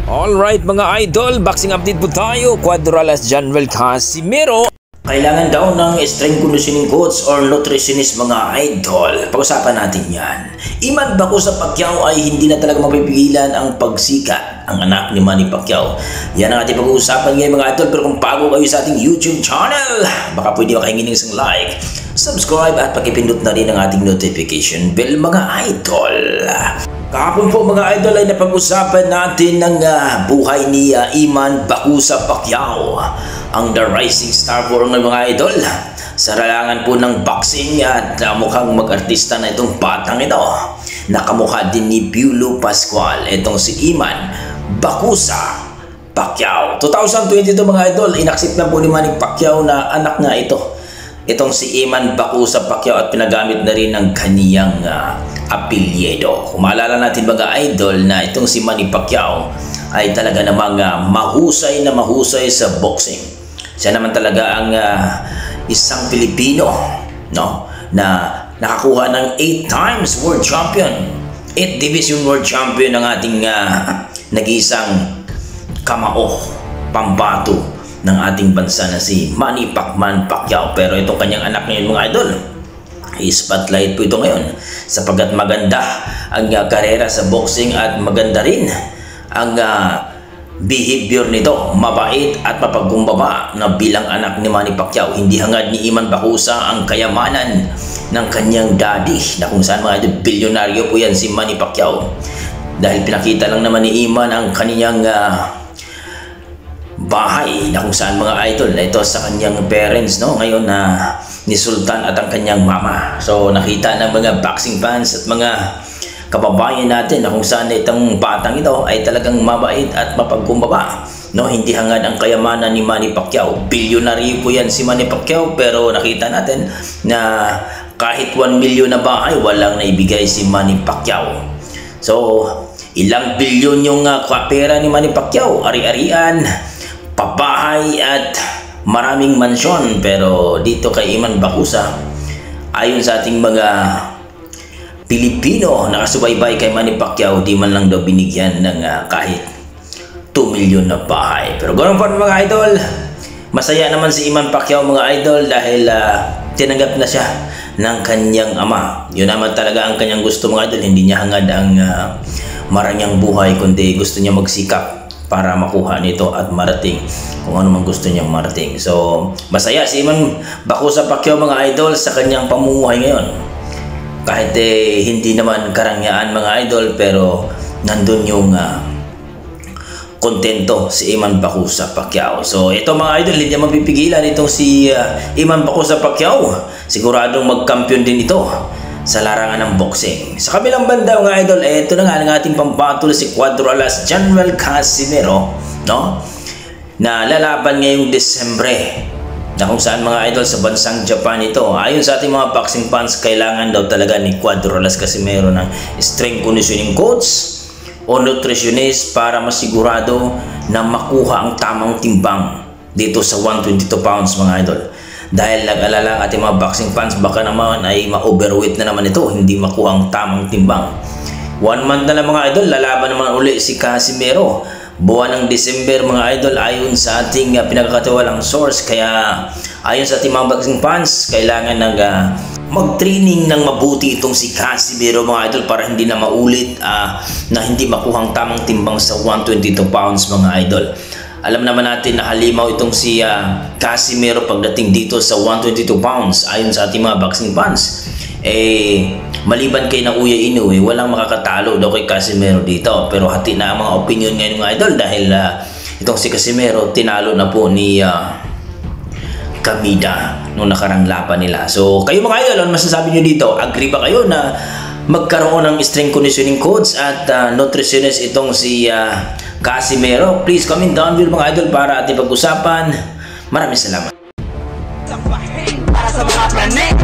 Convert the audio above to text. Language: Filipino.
Alright mga idol, boxing update po tayo. Cuadralas General Casimero. Kailangan daw ng strength conditioning coach or nutritionist mga idol. Pag-usapan natin yan. Iman Bako sa Pacquiao ay hindi na talaga mapipigilan ang pagsikat, ang anak ni Manny Pacquiao. Yan ang ating pag-uusapan ngayon mga idol. Pero kung bago kayo sa ating YouTube channel, baka pwede makahingin ng isang like, subscribe at pakipindot na rin ang ating notification bell mga idol. Kahapon po mga idol ay napag-usapan natin ng buhay ni Iman Bako sa Pacquiao, ang the rising star po ng mga idol sa larangan po ng boxing at mukhang mag-artista na itong batang ito. Nakamukha din ni Piolo Pascual itong si Iman Bako sa Pacquiao. 2022 mga idol, inaksip na po ni Manny Pacquiao na anak nga itong si Iman Bako sa Pacquiao at pinagamit na rin ng kaniyang apelyido. Kung maalala natin mga idol na itong si Manny Pacquiao ay talaga namang mahusay sa boxing. Siya naman talaga ang isang Pilipino, no, na nakakuha ng 8 times world champion, 8 division world champion ng ating nag-iisang kamao, pambato ng ating bansa na si Manny Pacquiao. Pero itong kanyang anak ngayon mga idol, i-spotlight po ito ngayon sapagkat maganda ang karera sa boxing at maganda rin ang behavior nito, mabait at mapagkumbaba na bilang anak ni Manny Pacquiao. Hindi hangad ni Iman Bako ang kayamanan ng kanyang daddy na kung saan mga idol, bilyonaryo po yan si Manny Pacquiao. Dahil pinakita lang naman ni Iman ang kanyang bahay na kung saan mga idol na ito sa kanyang parents, no, ngayon na ni Sultan at ang kanyang mama. So nakita ng mga boxing fans at mga kababayan natin na kung saan itong batang ito ay talagang mabait at mapagkumbaba, no, hindi hangad ang kayamanan ni Manny Pacquiao. Bilyonaryo po yan si Manny Pacquiao, pero nakita natin na kahit 1 milyon na bahay walang naibigay si Manny Pacquiao. So ilang bilyon yung pera ni Manny Pacquiao, ari-arian, pabahay at maraming mansyon. Pero dito kay Iman Bako, ayon sa ating mga Pilipino nakasubaybay kay Manny Pacquiao, di man lang daw binigyan ng kahit 2 milyon na bahay. Pero ganoon pa mga idol, masaya naman si Iman Pacquiao mga idol dahil tinanggap na siya ng kanyang ama. Yun naman talaga ang kanyang gusto mga idol. Hindi niya hangad ang maranyang buhay, kundi gusto niya magsikap para makuha nito at marating kung ano man gusto niyang marating. So masaya si Iman Bako sa Pacquiao mga idol sa kanyang pamumuhay ngayon. Kahit hindi naman karangyaan mga idol, pero nandun yung kontento si Iman Bako sa Pacquiao. So ito mga idol, hindi mapipigilan itong si Iman Bako sa Pacquiao. Siguradong magkampiyon din ito sa larangan ng boxing. Sa kabilang banda mga idol, ito na nga ang ating pambatol si Cuadralas General Casimero, no, na lalaban ngayong Desembre, na kung saan mga idol sa bansang Japan ito. Ayon sa ating mga boxing fans, kailangan daw talaga ni Cuadralas Casimero ng strength conditioning coach o nutritionist para masigurado na makuha ang tamang timbang dito sa 122 pounds mga idol. Dahil nag-alala ang ating mga boxing fans, baka naman ay ma-overweight na naman ito, hindi makuha ang tamang timbang. 1 month na lang mga idol, lalaban naman uli si Casimero buwan ng December mga idol, ayon sa ating pinagkakatiwalang source. Kaya ayon sa ating mga boxing fans, kailangan mag-training ng mabuti itong si Casimero mga idol para hindi na maulit na hindi makuha ang tamang timbang sa 122 pounds mga idol. Alam naman natin na halimaw itong si Casimero pagdating dito sa 122 pounds ayon sa ating mga boxing fans. Maliban kay na Kuya Inoue, walang makakatalo daw kay Casimero dito. Pero hati na ang mga opinion ngayon mga idol dahil itong si Casimero tinalo na po ni Kamida nung nakarang laban nila. So kayo mga idol, ano masasabi nyo dito? Agree ba kayo na magkaroon ng strength conditioning coach at nutritionist itong si Casimero? Please comment down below mga idol para ating pag-usapan. Maraming salamat. Para sa mga planet.